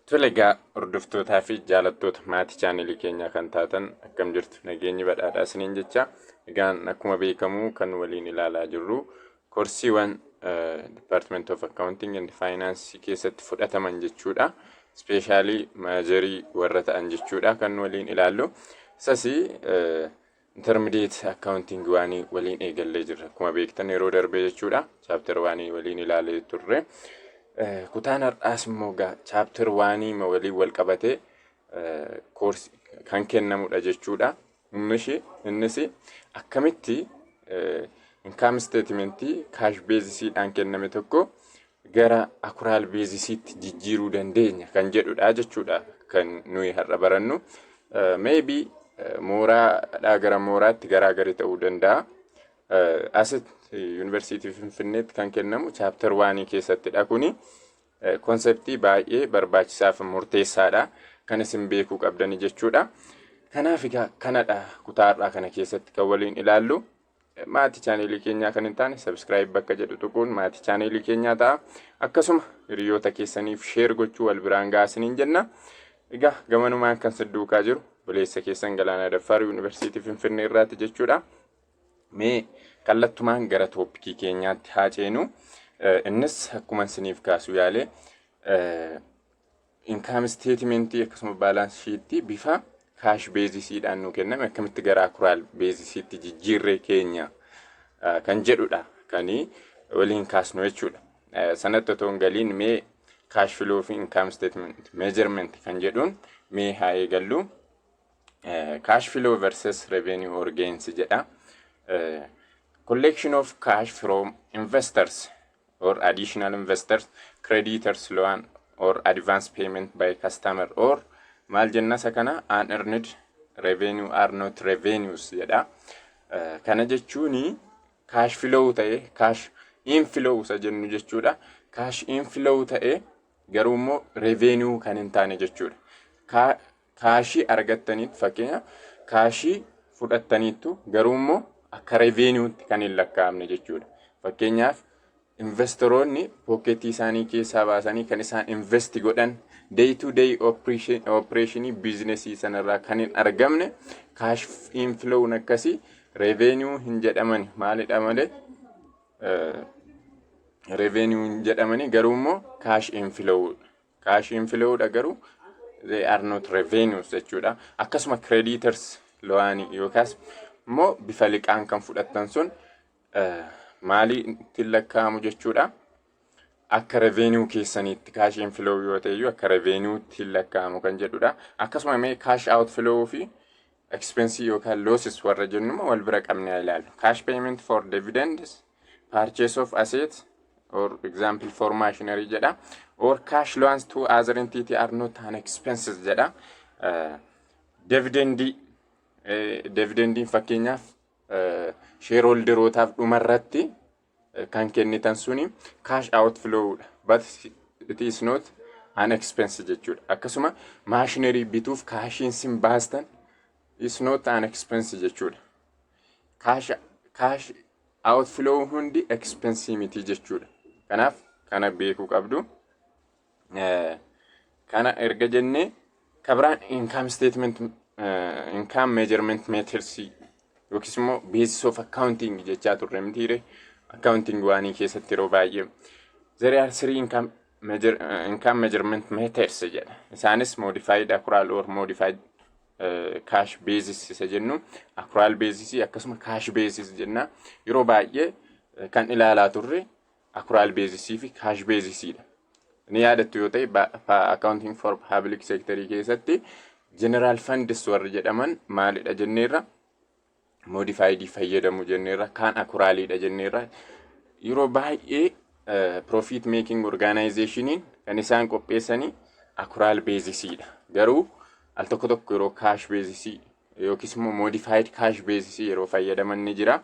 Tolegaa hordoftootaa fi jaalattoota maatii chaanelii keenyaa kan taatan akkam jirtu nageenyi badhaadhaa isiniin jecha. Egaan akkuma beekamu kan waliin ilaalaa jirru korsiiwwan Department of Accounting and Finance keessatti fudhataman jechuudha. Speeshaalii maajarii warra ta'an jechuudha kan waliin ilaallu. Sasii intermediate accounting waanii waliin eegallee jirra. Akkuma beektan yeroo darbee jechuudha. Chapter waanii waliin ilaalee turre. Kutaan har'aas immoo chapter 1 waliin wal qabatee course kan kennamudha jechuudha. Innis akkamitti income statement cash basis dhaan kenname tokko gara accrual basis tti jijjiiruu dandeenya kan jedhudha jechuudha kan nuyi har'a barannu. Maybe mooraa gara mooraatti garaagari ta'uu danda'a. Asset University Finfinneetti kan kennamu chapter 1 keessattidha kuni. Konseptii baay'ee barbaachisaa fi murteessaadha kan isin beekuu qabdani jechuudha. Kanaaf egaa kanadha kutaarraa kana keessatti kan waliin ilaallu. Maatii chaanelii keenyaa kan hin taane subscribe bakka jedhu tuquun maatii chaanelii keenyaa ta'a. Akkasuma hiriyoota keessaniif share gochuu wal biraan gaasiniin jenna. Egaa gamanumaan kan sidduukaa jiru buleessa keessan Galaanaa Daffaar University Finfinnee irraati jechuudha. Mee kallattumaan gara toopikii keenyaatti haa ceenu. Innis akkuma isiniif kaasu yaale income statement akkasuma balance sheet bifa cash basis dhaan nu kenname akkamitti gara accrual basis tti jijjiirree keenya kan jedhudha kani waliin kaasnu jechuudha. Sanatti otoo hin galiin mee cash flow fi income statement measurement kan jedhuun mee haa eegallu. Cash flow versus revenue or gains jedha. Collection of cash from investors or additional investors, creditors, loan or advance payment by customer or maal jenna sakana unearned revenue are not revenues jedha. Kana jechuuni cash flow ta'e cash inflow sa jennu jechuudha. Cash inflow ta'e garuu immoo revenue kan hin taane jechuudha. Kaashii argattaniit fakkeenya kaashii fudhattaniittu garuu immoo akka revenuetti kan hin lakkaa'amne jechuudha. Fakkeenyaaf investoroonni pocketii isaanii keessaa baasanii kan isaan invest godhan day to day operation businessii sanarraa kan hin argamne cash inflow akkasii revenue hin jedhaman maalidha malee revenue hin jedhamani garuu immoo cash inflow dha garuu they are not revenues jechuudha. Akkasuma creditors loan yookaas immoo bifa liqaan kan fudhattan sun maali itti lakkaa'amu jechuudha. Akka revenue keessaniitti cash inflow yoo ta'e akka revenue itti lakkaa'amu kan jedhudha. Akkasuma mee cash outflow fi expense yookaan losses warra jennu wal bira qabnee ilaalu. Cash payment for dividends, purchase of assets or example for machinery jedha. Or cash loans to other entity are not an expenses jedha. Dividendin fakkeenyaaf shareholderootaaf dhumarratti kan kennitan suni cash outflow but it is not an expense jechuudha. Akkasuma machinery bituuf caashiin sin baastan is not an expense jechuudha. Cash outflow hundi expense miti jechuudha. Kanaaf kana beekuu qabdu. Kana erga jennee kabraan income statement income measurement methods yookiis immoo basis of accounting jechaa turre mitiire accounting waanii keessatti yeroo baay'ee there are three income measurement methods jedha. Isaanis modified accrual or modified cash basis isa jennu accrual basis akkasuma cash basis jenna. Yeroo baay'ee kan ilaalaa turre accrual basis fi cash basis dha. Ni yaadattu yoo ta'e accounting for public sector keessatti general funds warra jedhaman maalidha jenneerra modified fayyadamu jenneerra kan accrualidha jenneerra. Yeroo baay'ee profit making organizationiin kan isaan qopheessanii accrual basis dha. Garuu al tokko tokko yeroo cash basis yookiis immoo modified cash basis yeroo fayyadaman ni jira.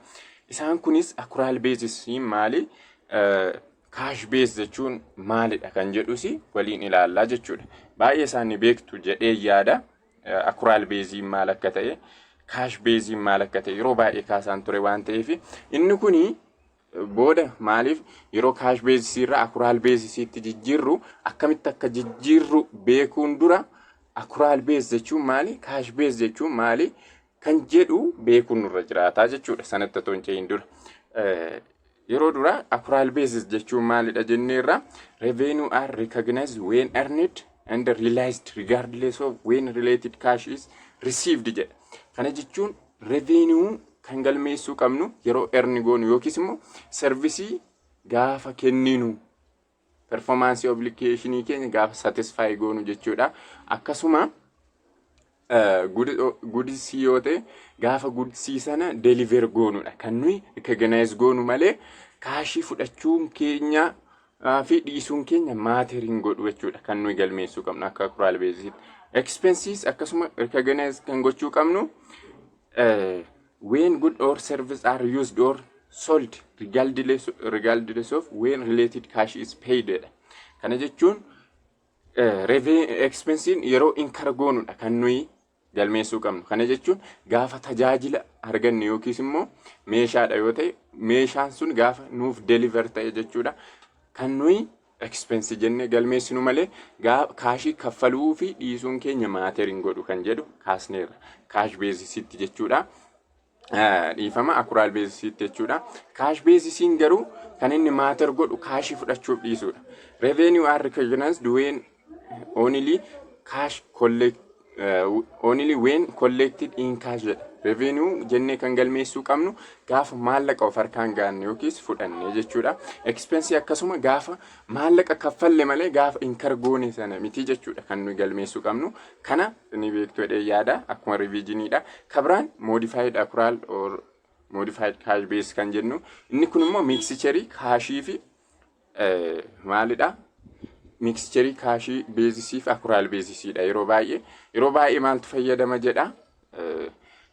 Isaan kunis accrual basis maali cash base jechuun maalidha kan jedhusi waliin ilaallaa jechuudha. Baay'ee isaanii beektu jedhee yaada accrual base maal akka ta'e cash base maal akka ta'e yeroo baay'ee kaasaan ture waan ta'eef inni kuni booda maaliif yeroo kaash beezisii irraa akuraal beezisiitti jijjiirru akkamitti akka jijjiirru beekuun dura akuraal beez jechuun maali kaash beez jechuun maali kan jedhu beekuun nurra jiraataa jechuudha. Sanatti otoo hin cehin dura yeroo dura akuraal beezis jechuun maalidha jenneerra revenue are recognized when earned and realized regardless of when related cash is received jedha. Kana jechuun revenue kan galmeessuu qabnu yeroo earn goonu yookiis immoo servisii gaafa kenninu performance obligation keenya gaafa satisfy goonu jechuudha. Akkasuma goodisii yoo ta'e gaafa goodisii sana deliver goonudha kan nuyi recognize goonu malee kaashii fudhachuun keenya fi dhiisuun keenya maateriin godhu jechuudha kan nuyi galmeessuu qabnu akka accrual basis. Expenses akkasuma recognize kan gochuu qabnu when good or service are used or sold regardless of when related cash is paid. Kana jechuun expensiin yeroo incur goonudha kan nuyi galmeessuu qabnu. Kana jechuun gaafa tajaajila arganne yookiis immoo meeshaadha yoo ta'e meeshaan sun gaafa nuuf deliver ta'e jechuudha kan nuyi expense jennee galmeessinu malee kaashii kaffaluu fi dhiisuun keenya maateriin godhu kan jedhu kaasneerra cash basisitti jechuudha. Dhiifama accrual basisitti jechuudha. Cash basisiin garuu kan inni maater godhu kaashii fudhachuuf dhiisuudha. Revenue are recognized when only cash only when collected in cash. Revenue jennee kan galmeessuu qabnu gaafa maallaqa of harkaan gaanne yookiis fudhanne jechuudha. Expense akkasuma gaafa maallaqa kaffalle malee gaafa incur goone sana miti jechuudha kan nuyi galmeessuu qabnu. Kana ni beektuudha yaada akkuma revisionidha. Kabiraan modified accrual or modified cash base kan jennu inni kun immoo mixture kaashii fi maalidha mixture kaashii basisii fi accrual basisiidha. Yeroo baay'ee maaltu fayyadama jedha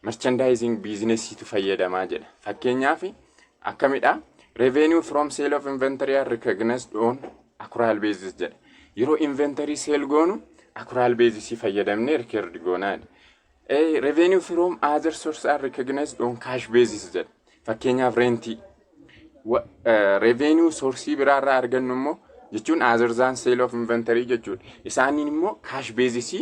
merchandising business tu fayyadamaa jedha. Fakkeenyaaf akkamidha revenue from sale of inventory are recognized on accrual basis jedha. Yeroo inventory sale goonu accrual basis fayyadamne record goonaadha. Revenue from other sources are recognized on cash basis jedha. Fakkeenyaaf rentii revenue source biraarraa argannu immoo jechuun other than sale of inventory jechuudha. Isaaniin immoo cash basis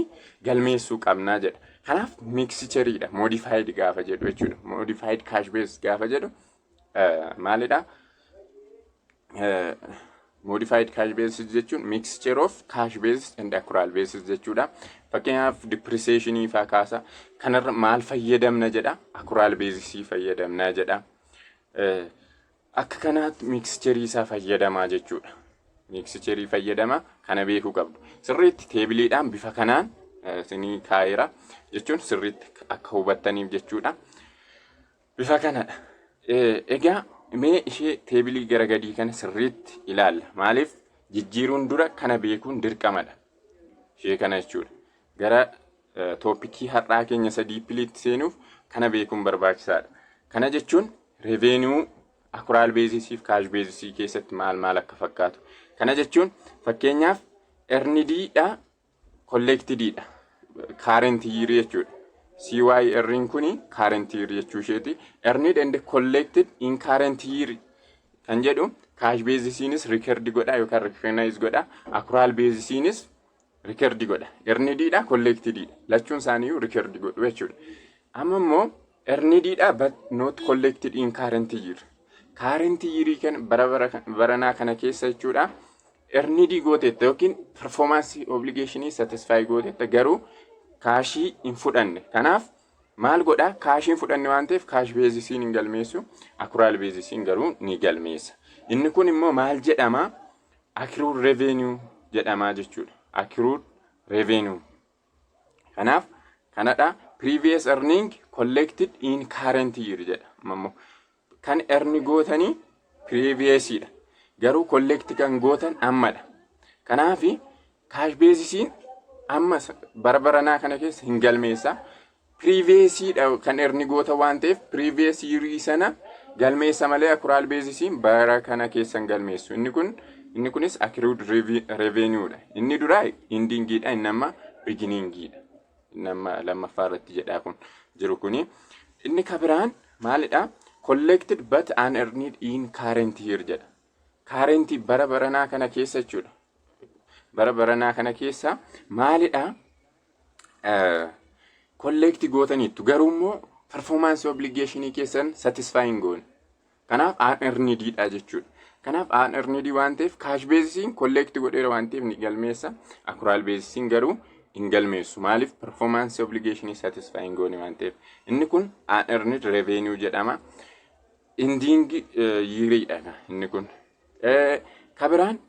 galmeessuu qabnaa jedha. Kanaaf mixture modified gaafa jedhu jechuudha. Modified cash base gaafa jedhu maalidha modified cash base jechuun mixture of cash base and accrual basis jechuudha. Fakkeenyaaf depreciation faa kaasa kanarra maal fayyadamna jedha accrual basis fayyadamna jedha. Akka kanaatti mixture isaa fayyadamaa jechuudha. Mixture fayyadama kana beekuu qabdu. Sirriitti teebiliidhaan bifa kanaan sinii kaayira jechuun sirriitti akka hubattaniif jechuudha. Bifa kanadha. Egaa mee ishee teebilii gara gadii kana sirriitti ilaalla. Maaliif jijjiiruun dura kana beekuun dirqamadha. Ishee kana jechuudha. Gara toopikii har'aa keenya sadii piliitti seenuuf kana beekuun barbaachisaadha. Kana jechuun revenue accrual basis fi cash basis keessatti maal akka fakkaatu. Kana jechuun fakkeenyaaf earned dha collected dha. Current year jechuudha. CYR kuni current year jechuu isheeti. Earned and collected in current year kan jedhu cash basisiinis record godha yookaan recognize godha. Accrual basisiinis record godha. Earned dha collected dha. Lachuun isaanii record godhu jechuudha. Amma immoo earned dha but not collected in current year. Current year kan baranaa kana keessa jechuudha. Earned gootetta yookiin performance obligation satisfy gootetta garuu kaashii hin fudhanne. Kanaaf maal godha kaashii hin fudhanne waan ta'eef cash basisiin hin galmeessu accrual basisiin garuu ni galmeessa. Inni kun immoo maal jedhama accrued revenue jedhama jechuudha. Accrued revenue. Kanaaf kanadha previous earning collected in current year jedhama. Kan earn gootanii previous dha. Garuu collect kan gootan ammadha. Kanaafi cash basisiin amma barbaranaa kana keessa hin galmeessa. Previous dha kan earn goota waan ta'eef previous year sana galmeessa malee accrual basisiin bara kana keessa hin galmeessu. Inni kunis accrued revenue dha. Inni duraa ending dha, inni amma beginning dha. Inni amma lammaffaa irratti jedhaa kun jiru kuni. Inni kabiraan maalidha? collected but unearned in current year jedha. Current bara baranaa kana keessa jechuudha. Bara baranaa kana keessa maalidha? Collect gootaniittu garuu immoo performance obligation keessan satisfying goone. Kanaaf unearned dha jechuudha. Kanaaf unearned waan ta'eef cash basisiin collect godheera waan ta'eef ni galmeessa. Accrual basisiin garuu hin galmeessu. Maaliif? Performance obligation satisfying goone waan ta'eef. Inni kun unearned revenue jedhama. Ending year dha inni kun. Kabiraan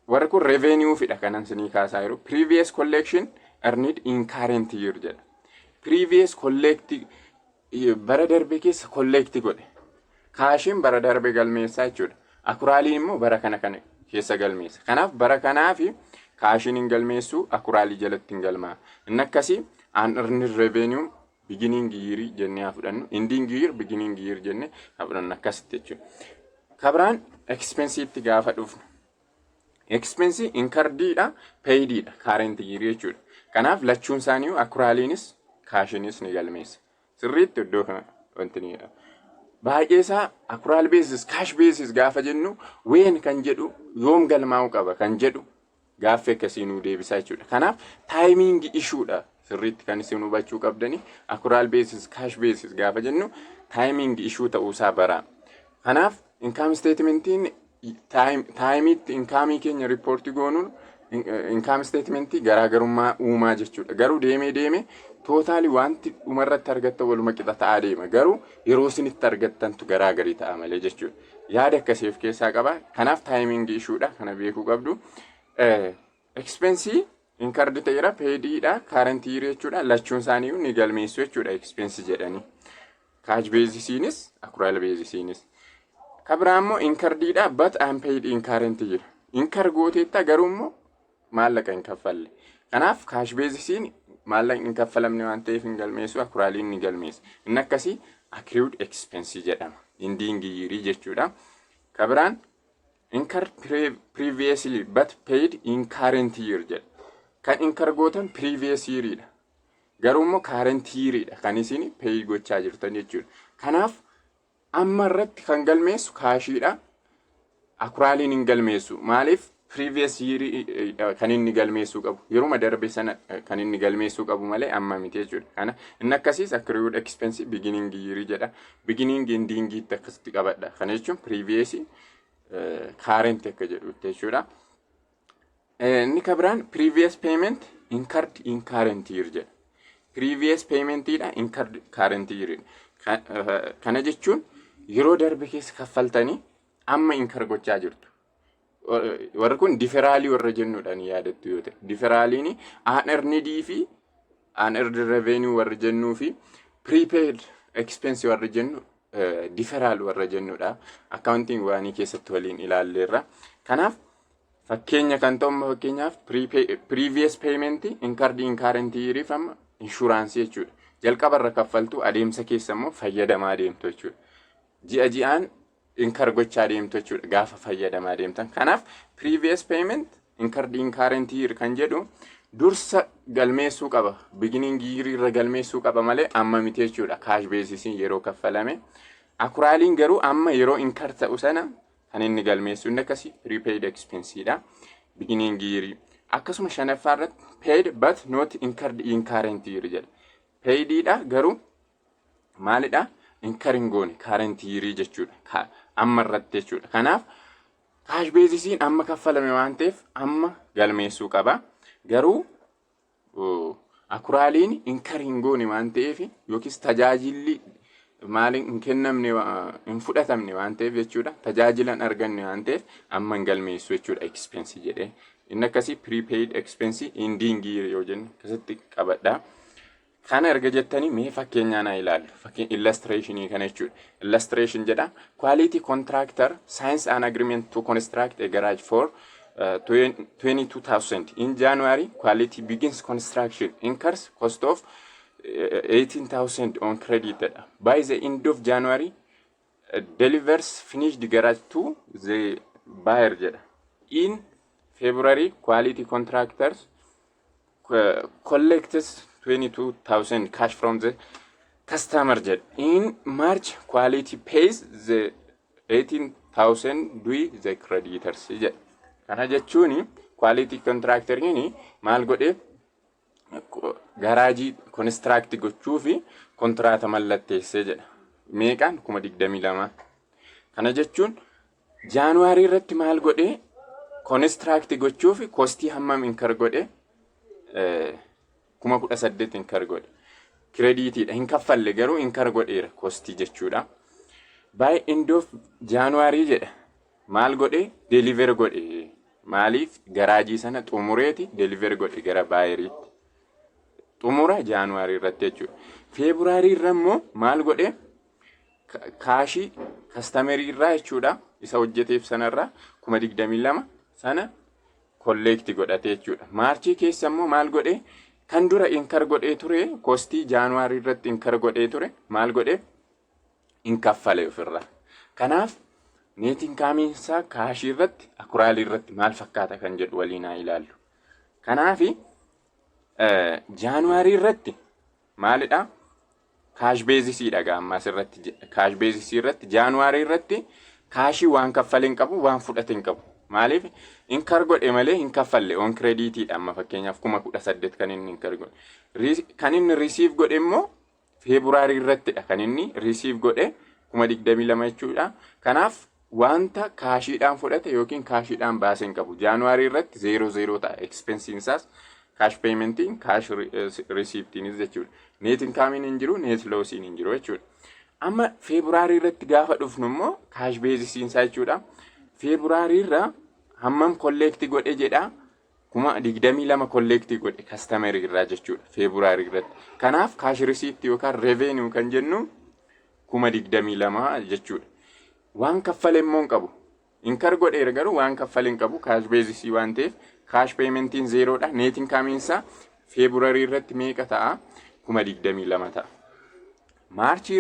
warra kun revenue fidha kanan sinii kaasaa jiru. Previous collection earned in current year jedha. Previous collect bara darbe keessa collect godhe. Kaashiin bara darbe galmeessaa jechuudha. Accrualiin immoo bara kana keessa galmeessa. Kanaaf bara kanaafi kaashiin hin galmeessu, accrualii jalatti hin galmaa. Inni akkasii unearned revenue beginning year jennee haa fudhannu. Ending year beginning year jennee haa fudhannu akkasitti jechuudha. Kabiraan expense itti gaafa dhufnu. Expense incurred dha, paid dha, current year jechuudha. Kanaaf lachuun isaanii accrualiinis kaashiinis ni galmeessa. Sirriitti iddoo kana wanti ni jedhama. Baay'ee isaa accrual basis, cash basis gaafa jennu ween kan jedhu yoom galmaa'u qaba kan jedhu gaaffii akkasii nuu deebisaa jechuudha. Kanaaf timing issue dha sirriitti kan isin hubachuu qabdani. Accrual basis, cash basis gaafa jennu timing issue ta'uusaa bara. Kanaaf income statementiin time'itti income keenya report goonuun income statementii garaagarummaa uumaa jechuudha. Garuu deemee tootaalii wanti dhumarratti argatta waluma qixa ta'aa deema. Garuu yeroo isinitti argattantu garaagarii ta'a malee jechuudha. Yaada akkasii of keessaa qaba. Kanaaf timing issue dha kana beekuu qabdu. Expense incurred ta'eera, paid dha, current year jechuudha. Lachuun isaanii ni galmeessu jechuudha expense jedhanii. Cash basisiinis accrual basisiinis. Kabiraan immoo incurred dha but unpaid in current year. Incur gooteetta garuu immoo maallaqa hin kaffalle. Kanaaf cash basisiin maallaqni hin kaffalamne waan ta'eef hin galmeessu, accrualiin ni galmeessa. Inni akkasii accrued expense jedhama. Ending year jechuudha. Kabiraan incurred previously but paid in current year jedha. Kan incur gootan previous year dha. Garuu immoo current year dha kan isin pay gochaa jirtan jechuudha. Kanaaf amma irratti kan galmeessu kaashiidha. Accrualiin hin galmeessu. Maaliif? Previous year kan inni galmeessuu qabu. Yeruma darbe sana kan inni galmeessuu qabu malee amma miti jechuudha. Kana inni akkasiis accrued expense beginning year jedha. Beginning ending itti akkasitti qabadha. Kana jechuun previous current akka jedhutti jechuudha. Inni kabiraan previous payment incurred in current year jedha. Previous payment dha incurred current year. Kana jechuun yeroo darbe keessa kaffaltanii amma incur gochaa jirtu. Warra kun differaalii warra jennuudhaan yaadattu yoo ta'e. Differaaliin unearned fi unearned revenue warra jennuu fi prepaid expense warra jennu differaal warra jennuudha. Accounting waanii keessatti waliin ilaalleerra. Kanaaf fakkeenya kan ta'u fakkeenyaaf previous payment incurred in current year fama insurance jechuudha. Jalqaba irra kaffaltu adeemsa keessa immoo fayyadamaa deemtu jechuudha. Ji'a ji'aan incur gochaa deemtu jechuudha gaafa fayyadamaa deemtan. Kanaaf previous payment incurred in current year kan jedhu dursa galmeessuu qaba. Beginning year irra galmeessuu qaba malee amma miti jechuudha. Cash basisiin yeroo kaffalame. Accrualiin garuu amma yeroo incur ta'u sana kan inni galmeessu inni akkasii prepaid expense dha. Beginning year. Akkasuma shanaffaa irratti paid but not incurred in current year jedha. Paid dha garuu maalidha? Incurring goone current year jechuudha. Amma irratti jechuudha. Kanaaf cash basisiin amma kaffalame waan ta'eef amma galmeessuu qaba. Garuu accrualiin incurring goone waan ta'eef yookiis tajaajilli maaliin hin kennamne hin fudhatamne waan ta'eef jechuudha. Tajaajilan arganne waan ta'eef amma hin galmeessu jechuudha expense jedhee. Inni akkasii prepaid expense ending year yoo jennu akkasitti qabadha. Kana erga jettanii mee fakkeenyaa naa ilaallu. Fakkeenya illustrationii kana jechuudha. Illustration jedha. Quality contractor signs an agreement to construct a garage for 22,000. In January, quality begins construction. Incurs cost of 18,000 on credit. By the end of January, delivers finished garage to the buyer jedha. In February, quality contractors collects 22,000 cash from the customer jedha. In March quality pays the 18,000 due the creditors jedha. Kana jechuun quality contractoriin maal godhee garaajii construct gochuu fi kontraata mallatteessee jedha. Meeqaan 22,000. Kana jechuun Jaanuwaarii irratti maal godhee construct gochuu fi kostii hammam incur godhee 18,000 incur godhe. Creditiidha hin kaffalle garuu incur godheera kostii jechuudha. By end of Jaanuwaarii jedha. Maal godhee deliver godhe. Maaliif garaajii sana xumureeti deliver godhe gara baayeriitti. Xumura Jaanuwaarii irratti jechuudha. Feebruaarii irra immoo maal godhee kaashii kastamerii irraa jechuudha. Isa hojjeteef sanarraa 22,000 sana kolleekti godhate jechuudha. Maarchii keessa immoo maal godhee kan dura incur godhee ture kostii Jaanuwaarii irratti incur godhee ture maal godhee hin kaffale ofirraa. Kanaaf net income isaa kaashii irratti akuraalii irratti maal fakkaata kan jedhu waliin haa ilaallu. Kanaaf Jaanuwaarii irratti maalidha? Kaash beezisii dhagaa ammas irratti kaash beezisii irratti Jaanuwaarii irratti kaashii waan kaffale hin qabu waan fudhate hin qabu. Maaliif incur godhe malee hin kaffalle on creditiidha amma fakkeenyaaf 18,000 kan inni incur godhe. Kan inni receive godhe immoo Feebruaarii irrattidha kan inni receive godhe 22,000 jechuudha. Kanaaf wanta kaashiidhaan fudhate yookiin kaashiidhaan baase hin qabu. Jaanuwaarii irratti 00 ta'a expensiin isaas cash paymentiin cash receiptiinis jechuudha. Net income hin jiru net lossiin hin jiru jechuudha. Amma Feebruaarii irratti gaafa dhufnu immoo cash basisiin isaa jechuudha. Feebruaarii irraa hammam kolleekti godhe jedha 22,000 kolleekti godhe kastamerii irraa jechuudha Feebruaarii irratti. Kanaaf cash receipt yookaan revenue kan jennu 22,000 jechuudha. Waan kaffale immoo hin qabu. Incur godheera garuu waan kaffale hin qabu cash basisii waan ta'eef cash paymentiin 0 dha. Net income isaa Feebruaarii irratti meeqa ta'a? 22,000 ta'a. Maarchii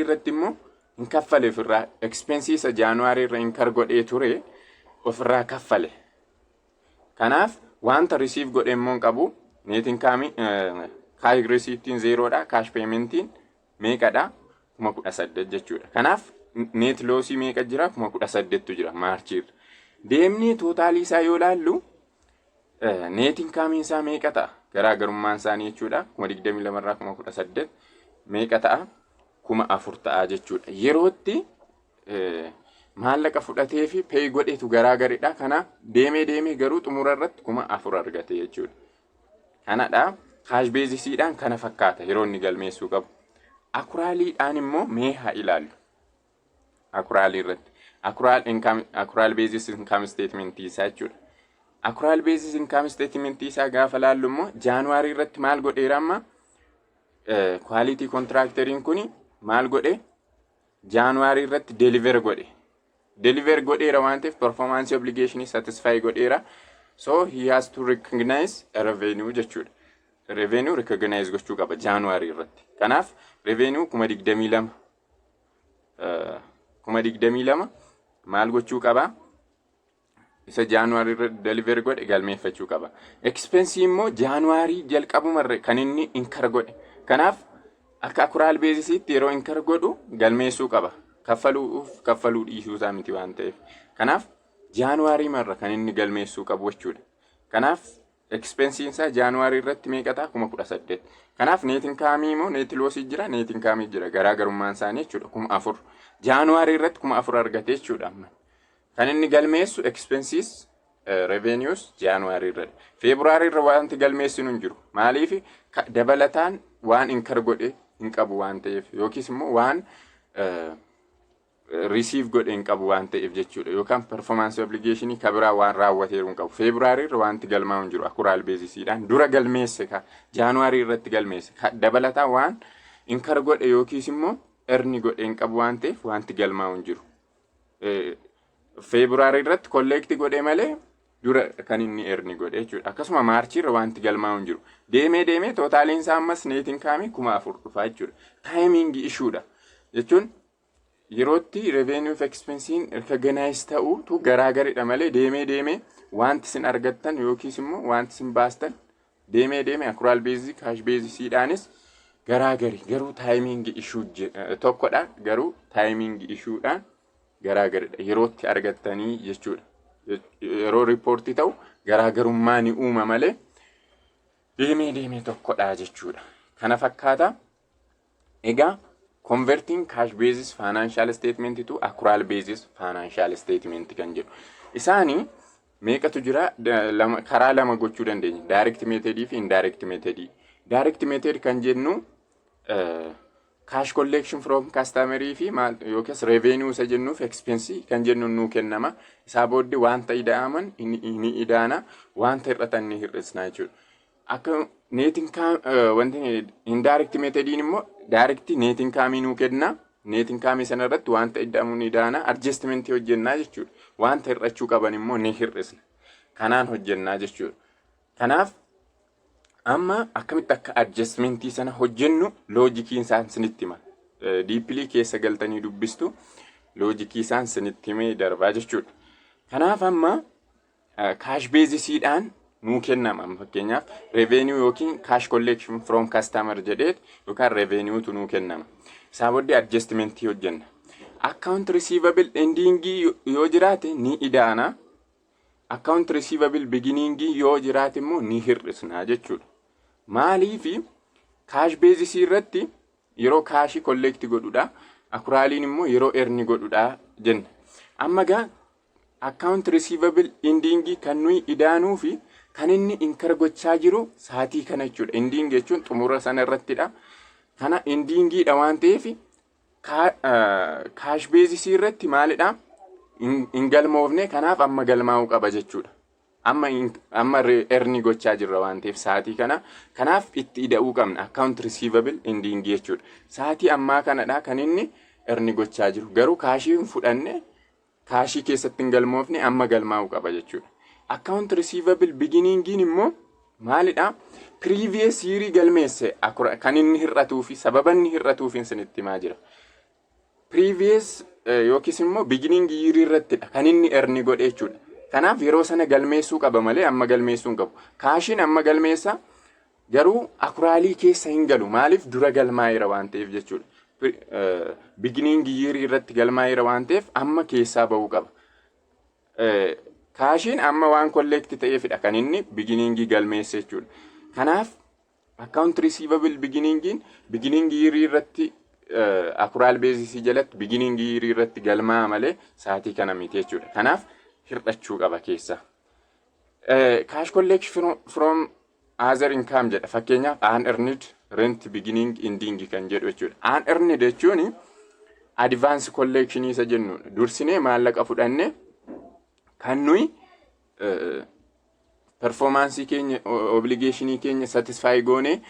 irratti immoo hin kaffale ofirraa expensiisa Jaanuwaarii irra incur godhee ture ofirraa kaffale. Kanaaf wanta receive godhe immoo hin qabu. Net income cash receiptiin 0 dha. Cash paymentiin meeqadha? 18,000 jechuudha. Kanaaf net lossii meeqa jira? 18,000tu jira maarchii irra. Deemni tootaalii isaa yoo ilaallu net income isaa meeqa ta'a? Garaagarummaan isaanii jechuudha 22,000 irraa 18,000 meeqa ta'a? 4,000 ta'a jechuudha. Yerootti maallaqa fudhatee fi pay godhetu garaagaridha. Kanaaf deemee garuu xumura irratti 4,000 argate jechuudha. Kanadha cash basisiidhaan kana fakkaata yeroo inni galmeessuu qabu. Akuraaliidhaan immoo mee haa ilaallu. Akuraalii irratti akuraal basis income statement isaa jechuudha. Akuraal basis income statement isaa gaafa ilaallu immoo Jaanuwaarii irratti maal godheera amma quality contractoriin kuni maal godhe Jaanuwaarii irratti deliver godhe. Deliver godheera waan ta'eef performance obligation satisfy godheera. So he has to recognize a revenue jechuudha. Revenue recognize gochuu qaba Jaanuwaarii irratti. Kanaaf revenue 22,000 maal gochuu qaba? Isa Jaanuwaarii irratti deliver godhe galmeeffachuu qaba. Expense immoo Jaanuwaarii jalqabumarra kan inni incur godhe. Kanaaf akka akuraal beezisiitti yeroo incur godhu galmeessuu qaba. Kaffaluu dhiisuu isaa miti waan ta'eef. Kanaaf Jaanuwaarii marra kan inni galmeessuu qabu jechuudha. Kanaaf expense isaa Jaanuwaarii irratti meeqa ta'a? 18,000. Kanaaf net income immoo net lossii jira, net income jira. Garaagarummaan isaanii jechuudha 4,000. Jaanuwaarii irratti 4,000 argate jechuudha. Kan inni galmeessu expenses revenues Jaanuwaarii irratti. Feebruaarii irra wanti galmeessinu hin jiru. Maaliif dabalataan waan incur godhe hin qabu waan ta'eef yookiis immoo waan receive godhe hin qabu waan ta'eef jechuudha. Yookaan performance obligation kabiraa waan raawwateeru hin qabu. Feebruaarii irra wanti galmaa'u hin jiru. Akuraal beezisiidhaan dura galmeesse Jaanuwaarii irratti galmeesse dabalataan waan incur godhe yookiis immoo erni godhe hin qabu waan ta'eef wanti galmaa'u hin jiru. Feebruaarii irratti kolleekti godhe malee dura kan inni erni godhe jechuudha. Akkasuma maarchii irra wanti galmaa'u hin jiru. Deemee tootaaliin isaa ammas net income 4,000 dhufa jechuudha. Timing issuedha jechuun yerootti revenue of expensiin recognize ta'utu garaagaridha malee deemee wanti isin argattan yookiis immoo wanti isin baastan deemee akuraal beezii cash beezisiidhaanis garaagari garuu taayimingi ishuu tokkodha garuu taayimingi ishuudhaan garaagaridha yerootti argattanii jechuudha. Yeroo riippoortii ta'u garaagarummaa ni uuma malee deemee tokkodha jechuudha. Kana fakkaata. Egaa converting cash basis financial statement to accrual basis financial statement kan jedhu. Isaanii meeqatu jira? Karaa lama gochuu dandeenya. Direct method fi indirect method. Direct method kan jennu cash collection from customer fi yookiis revenue isa jennuuf expense kan jennu nuu kennama. Isaa booddee wanta ida'aman ni idaana, wanta hir'atan ni hir'isna jechuudha. Akka net income wanti indirect methodiin immoo direct net income nuu kenna. Net income sana irratti wanta ida'amu ni idaana, adjustment hojjennaa jechuudha. Wanta hir'achuu qaban immoo ni hir'isna. Kanaan hojjennaa jechuudha. Kanaaf amma akkamitti akka adjustmentii sana hojjennu loojikiin isaan sinitti hima. Deeply keessa galtanii dubbistu loojikii isaan sinitti himee darbaa jechuudha. Kanaaf amma cash basis'idhaan nuu kennama. Fakkeenyaaf revenue yookiin cash collection from customer jedheet yookaan revenue tu nuu kennama. Isaa booddee adjustmentii hojjenna. Account receivable ending yoo jiraate ni idaana. Account receivable beginning yoo jiraate immoo ni hir'isna jechuudha. Maaliifi cash basis irratti yeroo cash collect godhudha, accrualiin immoo yeroo earn godhudha jenna. Amma gaa account receivable ending kan nuyi idaanuu fi kan inni incur gochaa jiru saatii kana jechuudha. Ending jechuun xumura sana irrattidha. Kana endingidha waan ta'eef cash basis irratti maalidha? In galmoofne kanaaf amma galmaa'uu qaba jechuudha. Amma earn gochaa jirra waan ta'eef saatii kana kanaaf itti ida'uu qabna. Account receivable ending jechuudha. Saatii ammaa kanadha kan inni earn gochaa jiru. Garuu kaashii hin fudhanne kaashii keessatti hin galmoofne amma galmaa'uu qaba jechuudha. Account receivable beginningiin immoo maalidha? Previous year galmeesse kan inni hir'atuu fi sababa inni hir'atuuf isinitti himaa jira. Previous yookiis immoo beginning year irrattidha kan inni earn godhe jechuudha. Kanaaf yeroo sana galmeessuu qaba malee amma galmeessuu hin qabu. Kaashiin amma galmeessa garuu accrualii keessa hin galu. Maaliif? Dura galmaa'eera waan ta'eef jechuudha. Beginning year irratti galmaa'eera waan ta'eef amma keessaa bahuu qaba. Kaashiin amma waan collect ta'eefidha kan inni beginning galmeesse jechuudha. Kanaaf account receivable beginning year irratti accrual basis jalatti beginning year irratti galmaa'a malee saatii kana miti jechuudha. Kanaaf hir'achuu qaba keessa. Cash collection from other income jedha. Fakkeenyaaf unearned rent beginning ending kan jedhu jechuudha. Unearned jechuun advance collection isa jennudha. Dursinee maallaqa fudhanne kan nuyi performance keenya obligation keenya satisfy goone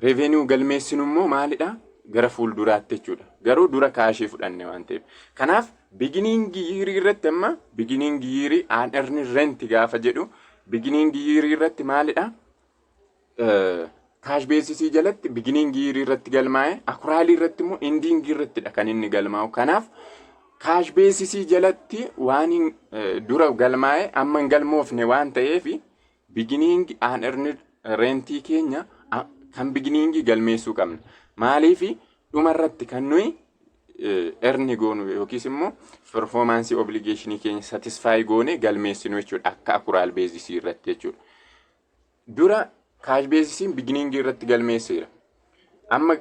revenue galmeessinu immoo maalidha? Gara fuulduraatti jechuudha. Garuu dura kaashii fudhanne waan ta'eef. Kanaaf beginning year irratti amma beginning year unearned rent gaafa jedhu beginning year irratti maalidha? Cash basis jalatti beginning year irratti galmaa'e, accrual irratti immoo ending irrattidha kan inni galmaa'u. Kanaaf cash basis jalatti waan dura galmaa'e amma hin galmoofne waan ta'eef beginning unearned rent keenya kan beginning galmeessuu qabna. Maaliif dhuma irratti kan nuyi earn goonu yookiis immoo performance obligation keenya satisfy goone galmeessinu jechuudha akka accrual basis irratti jechuudha. Dura cash basis beginning irratti galmeesseera. Amma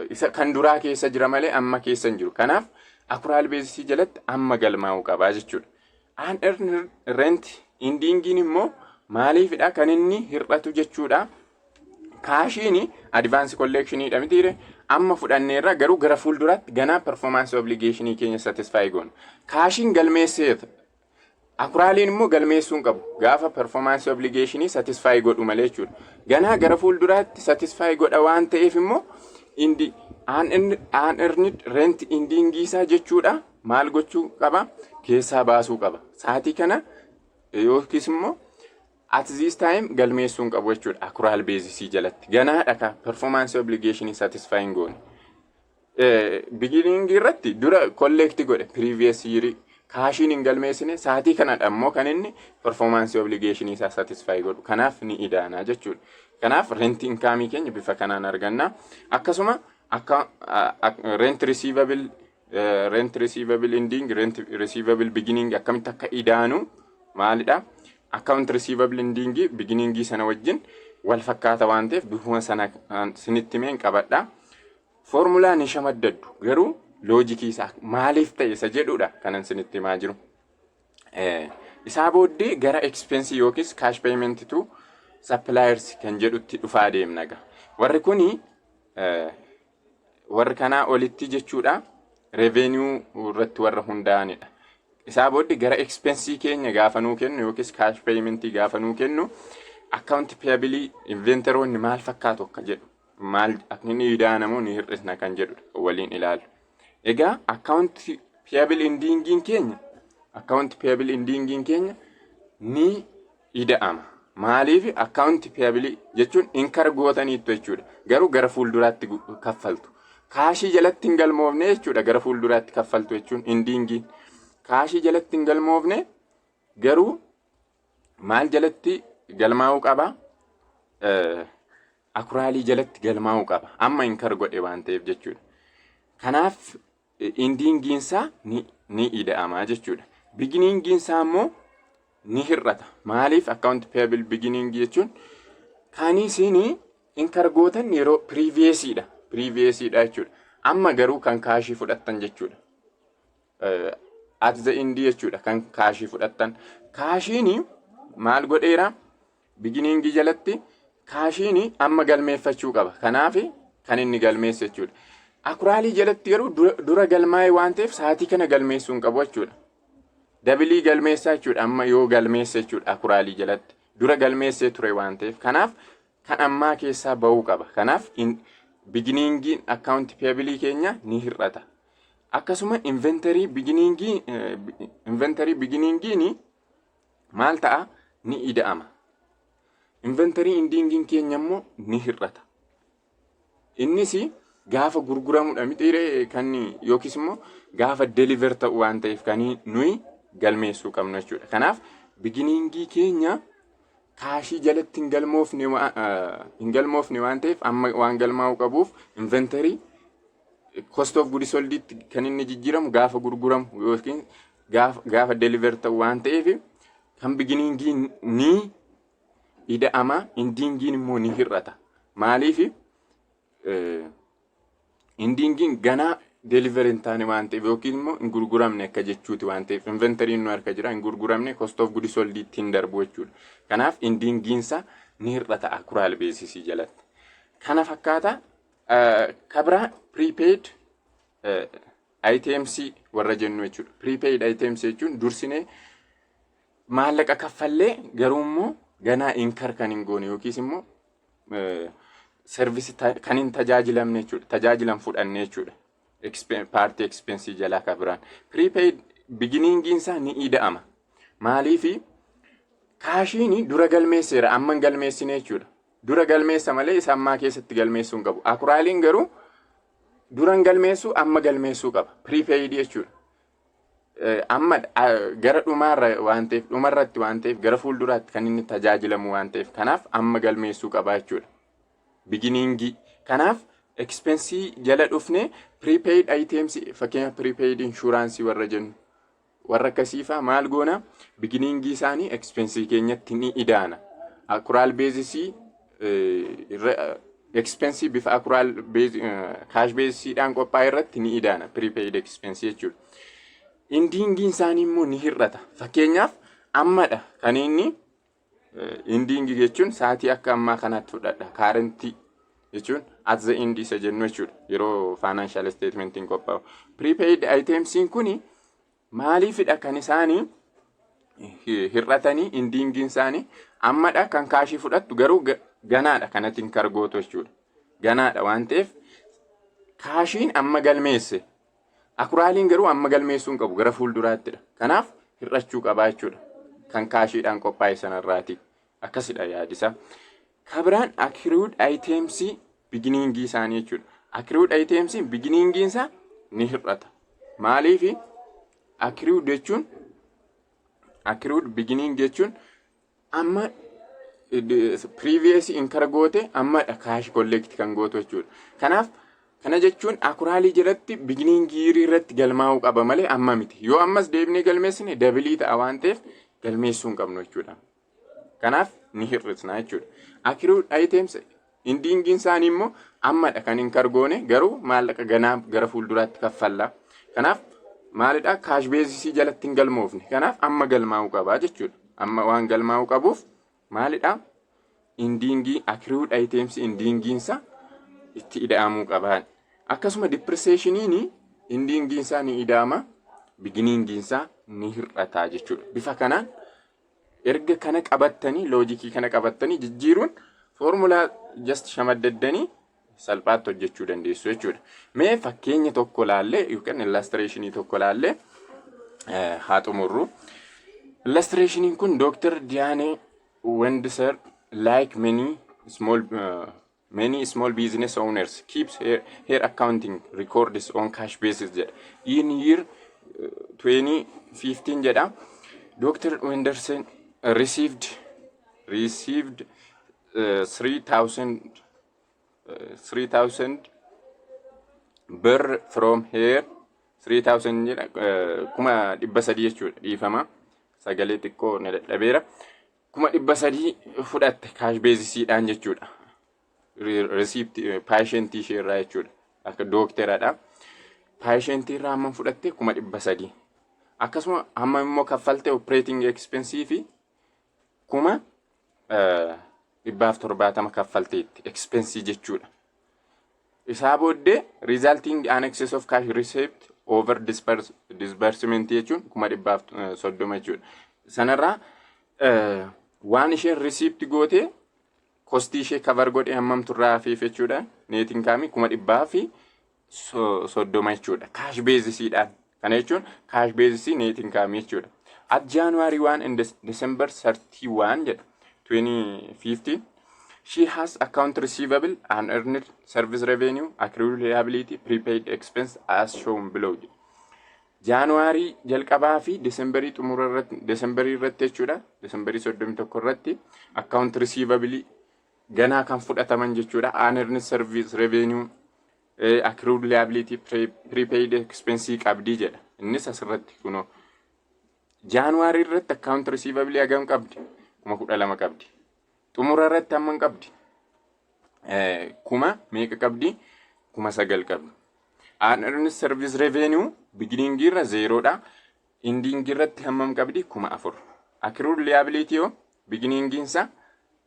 isa kan duraa keessa jira malee amma keessa hin jiru. Kanaaf accrual basis jalatti amma galmaa'uu qaba jechuudha. Unearned rent endingiin immoo maaliifidha kan inni hir'atu jechuudha. Kaashiin advance collectionidha mitiire amma fudhanneerra garuu gara fuulduraatti ganaa performance obligation keenya satisfy goona. Kaashiin galmeesseeta. Accrualiin immoo galmeessuu hin qabu. Gaafa performance obligation satisfy godhu malee jechuudha. Ganaa gara fuulduraatti satisfy godha waan ta'eef immoo unearned rent ending isaa jechuudha. Maal gochuu qaba? Keessaa baasuu qaba. Saatii kana yookiis immoo at this time galmeessuu hin qabu jechuudha. Accrual basis jalatti ganaadha ka performance obligation satisfying goone. Beginning irratti dura collect godhe previous year kaashiin hin galmeessine sa'aatii kanadha immoo kan inni performance obligation isaa satisfy godhu. Kanaaf ni idaana jechuudha. Kanaaf rent income keenya bifa kanaan arganna. Akkasuma akka rent receivable ending, rent receivable beginning akkamitti akka idaanu maalidha? Account receivable ending beginning sana wajjin wal fakkaata waan ta'eef bifuma sana sinitti meen qabadha. Formulaa ni shamaddaddu garuu loojikii isaa maaliif ta'e isa jedhudha kanan sinitti himaa jiru. Isaa booddee gara expense yookiis cash payment to suppliers kan jedhutti dhufaa deemna. Warri kuni warri kanaa olitti jechuudha revenue irratti warra hundaa'anidha. Isaa booddee gara expense keenya gaafa nuu kennu yookiis cash payment gaafa nuu kennu account payable inventory maal fakkaatu akka jedhu maal akka inni idaanamu ni hir'isna kan jedhu waliin ilaalu. Egaa account payable ending keenya ni ida'ama. Maaliif account payable jechuun inkar gootaniitu jechuudha. Garuu gara fuulduraatti kaffaltu. Kaashii jalatti hin galmoofne jechuudha gara fuulduraatti kaffaltu jechuun endingiin. Kaashii jalatti hin galmoofne garuu maal jalatti galmaa'uu qaba? Akuraalii jalatti galmaa'uu qaba. Amma inkar godhe waan ta'eef jechuudha. Kanaaf endingiinsaa ni ida'ama jechuudha. Beginningiinsaa immoo ni hir'ata. Maaliif account payable beginning jechuun kan isin inkar gootan yeroo previousdha jechuudha. Amma garuu kan kaashii fudhattan jechuudha. At the end jechuudha kan kaashii fudhattan. Kaashiin maal godheera? Beginning jalatti kaashiin amma galmeeffachuu qaba. Kanaaf kan inni galmeesse jechuudha. Akuraalii jalatti garuu dura galmaa'e waan ta'eef sa'aatii kana galmeessuu hin qabu jechuudha. Dabilii galmeessaa jechuudha amma yoo galmeesse jechuudha akuraalii jalatti. Dura galmeessee ture waan ta'eef kanaaf kan ammaa keessaa bahuu qaba. Kanaaf beginningiin account payable keenya ni hir'ata. Akkasuma inventory beginningiin maal ta'a? Ni ida'ama. Inventory endingiin keenya immoo ni hir'ata. Innis gaafa gurguramudha miti kan yookiis immoo gaafa deliver ta'u waan ta'eef kan nuyi galmeessuu qabna jechuudha. Kanaaf beginningii keenya kaashii jalatti hin galmoofne waan ta'eef amma waan galmaa'uu qabuuf inventory cost of goods sold kan inni jijjiiramu gaafa gurguramu yookiin gaafa deliver ta'u waan ta'eef kan beginningii ni ida'ama, endingiin immoo ni hir'ata. Maaliif endingiin ganaa deliver hin taane waan ta'eef yookiin immoo hin gurguramne akka jechuuti waan ta'eef inventory nu harka jira hin gurguramne cost of goods sold ittiin darbu jechuudha. Kanaaf endingiinsa ni hir'ata accrual basis jalatti. Kana fakkaata kabra prepaid items warra jennu jechuudha. Prepaid items jechuun dursinee maallaqa kaffallee garuu immoo ganaa inkar kan hin goone yookiis immoo service kan hin tajaajilamne jechuudha. Tajaajilan fudhanne jechuudha. Party expense jalaa kabiraan. Prepaid beginningiinsaa ni ida'ama. Maaliif kaashiin dura galmeesseera amma hin galmeessine jechuudha. Dura galmeessa malee isa ammaa keessatti galmeessuu hin qabu. Akuraaliin garuu dura hin galmeessu amma galmeessuu qaba. Prepaid jechuudha. Amma gara dhumaarra waan ta'eef dhumarratti waan ta'eef gara fuulduraatti kan inni tajaajilamu waan ta'eef kanaaf amma galmeessuu qaba jechuudha. Beginningii kanaaf expense jala dhufne prepaid items fakkeenya prepaid insurance warra jennu warra akkasiifaa maal goona beginningii isaanii expense keenyatti ni idaana. Accrual basis expense bifa accrual cash basis dhaan qophaa'e irratti ni idaana prepaid expense jechuudha. Endingiin isaanii immoo ni hir'ata. Fakkeenyaaf ammadha kan inni endingii jechuun sa'aatii akka ammaa kanaatti fudhadha. Currency jechuun at the end isa jennu jechuudha. Yeroo financial statementiin qophaa'u. Prepaid items kuni maaliifidha kan isaanii hir'atanii endingiin isaanii ammadha kan kaashii fudhattu garuu ganaadha kanatti hin kargootu jechuudha. Ganaadha waan ta'eef kaashiin amma galmeesse. Akuraaliin garuu amma galmeessuu hin qabu gara fuulduraattidha. Kanaaf hir'achuu qaba jechuudha. Kan kaashiidhaan qophaa'e sanarraati. Akkasidha yaadisa. Kabiraan accrued items beginningii isaanii jechuudha. Accrued items beginningiinsa ni hir'ata. Maaliif accrued beginning jechuun amma previous incur goote amma cash collect kan gootu jechuudha. Kanaaf kana jechuun akuraalii jalatti beginning year irratti galmaa'uu qaba malee amma miti. Yoo ammas deebinee galmeessine dabilii ta'a waan ta'eef galmeessuu hin qabnu jechuudha. Kanaaf ni hir'isna jechuudha. Accrued items endingiin isaanii immoo ammadha kan incur goone garuu maallaqa ganaaf gara fuulduraatti kaffalla. Kanaaf maalidha cash basis jalatti hin galmoofne. Kanaaf amma galmaa'uu qaba jechuudha. Amma waan galmaa'uu qabuuf maalidha endingii accrued items endingiinsa itti ida'amuu qabaan. Akkasuma depreciationiin endingiinsa ni ida'ama, beginningiinsa ni hir'ata jechuudha. Bifa kanaan erga kana qabattanii loojikii kana qabattanii jijjiiruun formulaa just shamaddaddanii salphaatti hojjechuu dandeessu jechuudha. Mee fakkeenya tokko laallee yookaan illustrationii tokko laallee haa xumurru. Illustrationiin kun Dr. Diane Wendser like many small business owners keeps her accounting records on cash basis jedha. In year 2015 jedha. Dr. Wenderson received 3,000 birr from her 3,000 jedha kuma 300 jechuudha dhiifama sagalee xiqqoo na dadhabeera kuma 300 fudhatte cash basisdhaan jechuudha. Receipt patient ishee irraa jechuudha akka dookteradha. Patient irraa amma fudhatte kuma 300 akkasuma amma immoo kaffalte operating expense fi kuma 170 kaffalteetti expense jechuudha. Isaa booddee resulting an excess of cash received over disbursement jechuun kuma 130 jechuudha. Sanarraa waan isheen receipt goote cost ishee cover godhe hammam turraa fi jechuudha. Net income kuma 130 jechuudha. Cash basisdhaan kana jechuun cash basis net income jechuudha. At January 1 and December 31 jedha 2015 she has account receivable and earned service revenue, accrued liability, prepaid expense as shown below. January jalqabaa fi December xumura irratti December irratti jechuudha. December 31 irratti account receivable ganaa kan fudhataman jechuudha. Earned service revenue, accrued liability, prepaid expense qabdi jedha. Innis asirratti kunoo January irratti account receivable hagam qabdi? Kuma 12 qabdi. Xumura irratti hammam qabdi? Kuma meeqa qabdi? Kuma 9 qabdi. Earned service revenue beginning irra 0 dha. Ending irratti hammam qabdi? Kuma 4. Accrued liability yoo beginning insa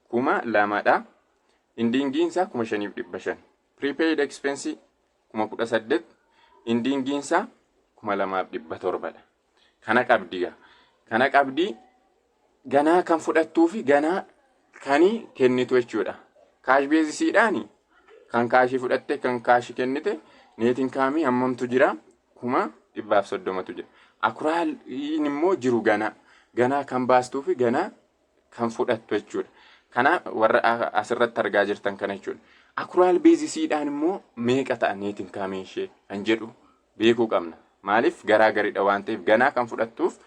kuma 2 dha. Ending insa kuma 5,500. Prepaid expense kuma 18. Ending insa kuma 2,700 dha. Kana qabdi. Kana qabdi ganaa kan fudhattuu fi ganaa kani kennitu jechuudha. Cash basisdhaan kan kaashii fudhatte kan kaashii kennite net income hammamtu jira? Kuma 130tu jira. Accrualiin immoo jiru ganaa kan baastuu fi ganaa kan fudhattu jechuudha. Kana warra asirratti argaa jirtan kana jechuudha. Accrual basisdhaan immoo meeqa ta'a net income ishee kan jedhu beekuu qabna. Maaliif garaa garidha waan ta'eef ganaa kan fudhattuuf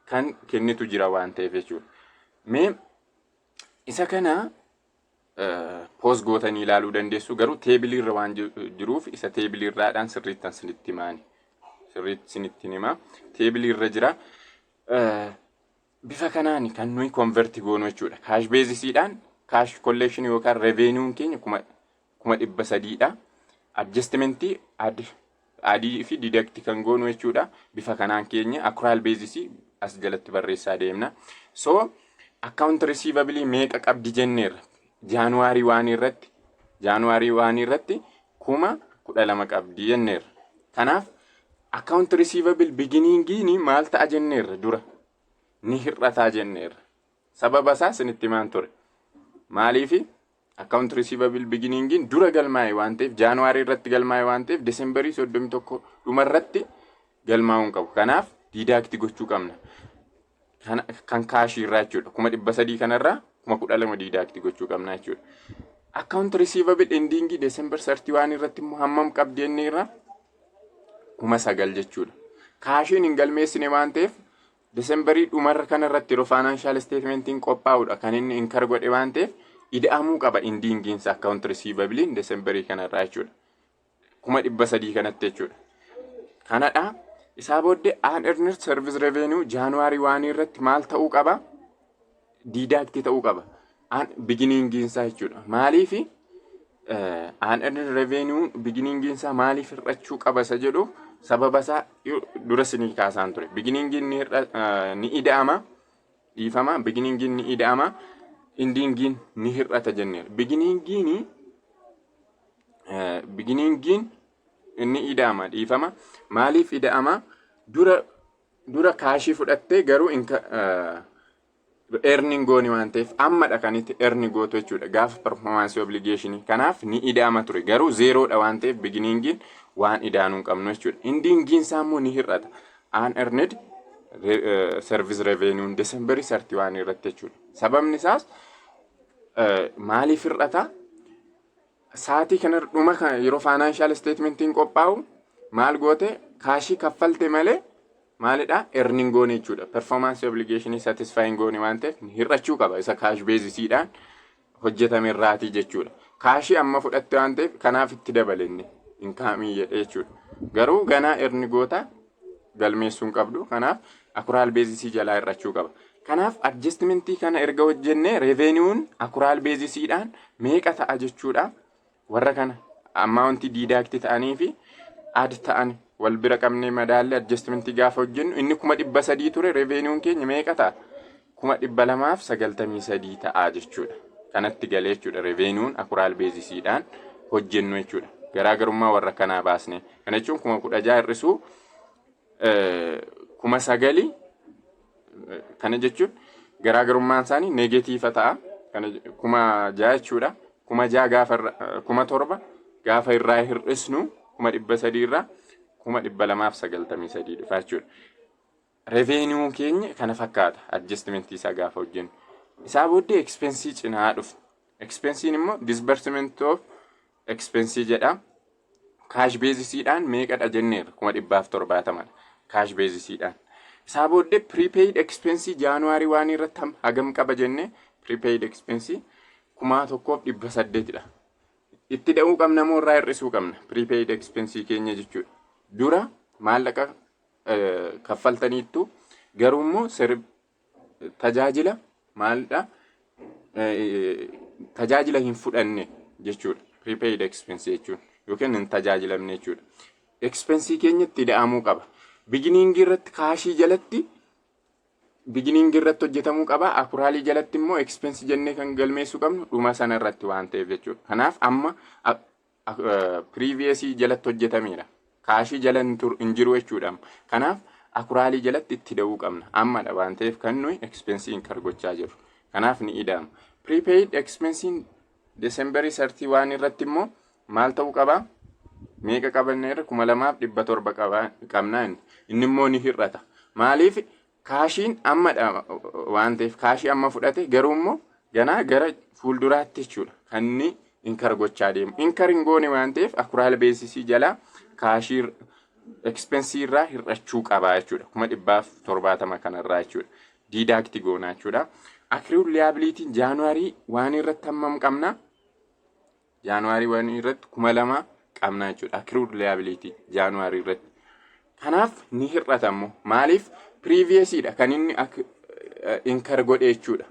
kan kennitu jira waan ta'eef jechuudha. Mee isa kana post gootanii ilaaluu dandeessu garuu teebilii irra waan jiruuf isa teebilii irraadhaan sirriittan sinitti himaani. Sirriitti sinitti hima. Teebilii irra jira. Bifa kanaan kan nuyi convert goonu jechuudha. Cash basisdhaan cash collection yookaan revenue keenya kuma 300 dha. Adjustmentii adii fi deduct kan goonu jechuudha. Bifa kanaan keenya accrual basis as jalatti barreessaa deemna. So account receivable meeqa qabdi jenneerra? January 1 irratti kuma 12 qabdi jenneerra. Kanaaf account receivable beginning maal ta'a jenneerra dura? Ni hir'ataa jenneerra. Sababa isaa sinitti himaan ture. Maaliifi account receivable beginning dura galmaa'e waan ta'eef January irratti galmaa'e waan ta'eef December 31 dhuma irratti galmaa'uun qabu. Kanaaf deduct gochuu qabna. Kan kaashii irraa jechuudha. Kuma 300 kanarraa kuma 12 deduct gochuu qabna jechuudha. Account receivable ending December 31 irratti immoo hammam qabdi jenneerra? Kuma 9 jechuudha. kaashiin hin galmeessine waan ta'eef Desembarii dhumarra kanarratti yeroo faayinaanshaal isteetmentiin qophaa'udha kan inni inkar godhe waan ta'eef ida'amuu qaba indiingiinsa akkaawunt risiivabiliin Desembarii kanarraa jechuudha. 300,000 kanatti jechuudha. Kanadha. Isaa booddee unearned service revenue Jaanuwaarii 1 irratti maal ta'uu qaba? Diidaaktii ta'uu qaba. Biginingiinsaa jechuudha. Maaliif unearned revenue biginingiinsaa maaliif hir'achuu qaba isa jedhu sababa isaa dura sinii kaasaan ture. Biginingiin ni ida'ama, dhiifama. Biginingiin ni ida'ama, indiingiin ni hir'ata jenneera. Biginingiin ni ida'ama, dhiifama. Maaliif ida'ama? Dura kaashii fudhattee garuu earning gooni waan ta'eef ammadha kan itti earning gootu jechuudha gaafa performance obligation. Kanaaf ni ida'ama ture garuu zeeroodha waan ta'eef beginningiin waan ida'anuu qabnu jechuudha. Endingiin isaa immoo ni hir'ata. Unearned service revenue December 31 irratti jechuudha. Sababni isaas maaliif hir'ata? Saatii kana dhuma yeroo financial statementiin qophaa'u maal goote kaashii kaffalte malee maalidha earning goone jechuudha. Performance obligation satisfying goone waan ta'eef hir'achuu qaba isa cash basisdhaan hojjetame irraati jechuudha. Kaashii amma fudhatte waan ta'eef kanaaf itti dabalenne inkaamii jedhee jechuudha. Garuu ganaa earning goota galmeessuun qabdu kanaaf accrual basis jalaa hir'achuu qaba. Kanaaf adjustmentii kana erga hojjenne revenue'n accrual basisdhaan meeqa ta'a jechuudha. Warra kana amount deduct ta'anii fi add ta'an wal bira qabnee madaalle adjustmentii gaafa hojjennu inni 300 ture revenue'n keenya meeqa ta'a? 293 ta'a jechuudha. Kanatti galee jechuudha revenue'n accrual basisdhaan hojjennu jechuudha. Garaagarummaa warra kanaa baasne. Kana jechuun 16,000 hir'isuu 9,000 kana jechuun garaagarummaan isaanii negatiiva ta'a. Kana 6,000 jechuudha. 6,000 gaafa 7,000 gaafa irraa hir'isnu 300 irraa 293 dhufa jechuudha. Revenue keenya kana fakkaata adjustment isaa gaafa hojjennu. Isaa booddee expense cinaa dhufu. Expense immoo disbursement of expense jedha. Cash basisdhaan meeqadha jenneera 170 cash basisdhaan. Isaa booddee prepaid expense January 1 irratti hagam qaba jenne prepaid expense 1,800 dha. Itti da'uu qabna moo irraa hir'isuu qabna prepaid expense keenya jechuudha. Dura maallaqa kaffaltaniittu garuu immoo tajaajila maalidha tajaajila hin fudhanne jechuudha. Prepaid expense jechuun yookiin hin tajaajilamne jechuudha. Expense keenya itti da'amuu qaba. Beginning irratti kaashii jalatti beginning irratti hojjetamuu qaba. Accrual jalatti immoo expense jennee kan galmeessuu qabnu dhuma sana irratti waan ta'eef jechuudha. Kanaaf amma previous jalatti hojjetameera. Kaashii jala hin jiru jechuudha. Kanaaf accrual jalatti itti da'uu qabna. Ammadha waan ta'eef kan nuyi expense inkar gochaa jiru. Kanaaf ni ida'ama. Prepaid expense December 31 irratti immoo maal ta'uu qaba? Meeqa qabanneerra 2,700 qabna inni immoo ni hir'ata. Maaliif kaashiin ammadha waan ta'eef kaashii amma fudhate garuu immoo ganaa gara fuulduraatti jechuudha. Kan inni inkar gochaa deemu. Inkar hin goone waan ta'eef accrual basis jala kaashii expense irraa hir'achuu qaba jechuudha. 170 kanarraa jechuudha. Deduct goona jechuudha. Accrued liability January 1 irratti hammam qabna? January 1 irratti 2,000 qabna jechuudha. Accrued liability January irratti. Kanaaf ni hir'ata immoo. Maaliif? Previously kan inni inkar godhe jechuudha.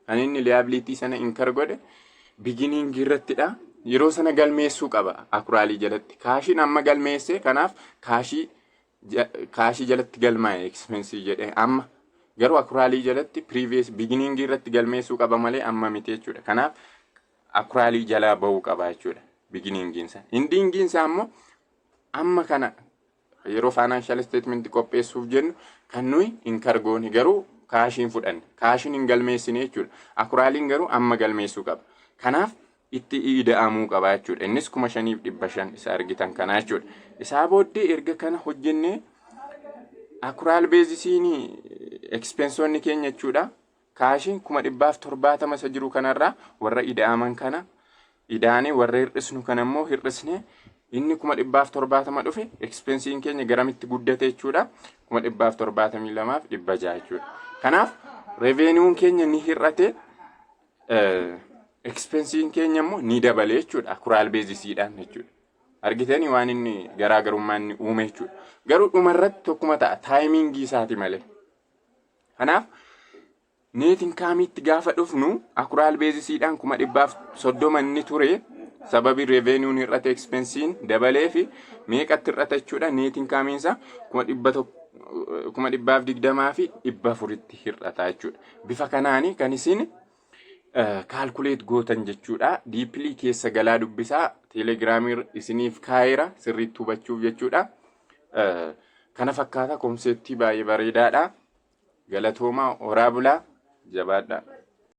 Kan inni liability sana inkar godhe beginning irrattidha. Yeroo sana galmeessuu qaba accrual jalatti. Kaashiin amma galmeesse kanaaf kaashii jalatti galmaa'e expense jedhee amma garuu accrual jalatti previous beginning irratti galmeessuu qaba malee amma miti jechuudha. Kanaaf accrual jalaa ba'uu qaba jechuudha beginning isaa. Ending isaa immoo amma kana yeroo financial statement qopheessuuf jennu kan nuyi inkar goone garuu kaashiin fudhanne. Kaashiin hin galmeessine jechuudha. Accrualiin garuu amma galmeessuu qaba. Kanaaf itti ida'amuu qaba jechuudha. Innis 5,500 isa argitan kana jechuudha. Isaa booddee erga kana hojjennee accrual basisiin expensoonni keenya jechuudha. Kaashiin 1,770 isa jiru kanarraa warra ida'aman kana idaanee warra hir'isnu kana immoo hir'isnee inni 170 dhufe expensiin keenya garamitti guddate jechuudha 172,600 jechuudha. Kanaaf revenuun keenya ni hir'ate expensiin keenya immoo ni dabale jechuudha accrual basis'dhaan jechuudha. Argitanii waan inni garaagarummaa inni uume jechuudha. Garuu dhumarratti tokkuma ta'a taayimingii isaati malee. Kanaaf net income'itti gaafa dhufnu accrual basis'dhaan 130 inni ture sababii revenuun hir'ate expensiin dabalee fi meeqatti hir'ata jechuudha net income'iin isaa 120 fi 400tti hir'ata jechuudha. Bifa kanaanii kan isin calculate gootan jechuudha. Deeply keessa galaa dubbisaa telegiraamii isiniif kaayera sirriitti hubachuuf jechuudha. Kana fakkaata konseptii baay'ee bareedaadha. Galatoomaa horaa bulaa jabaadha.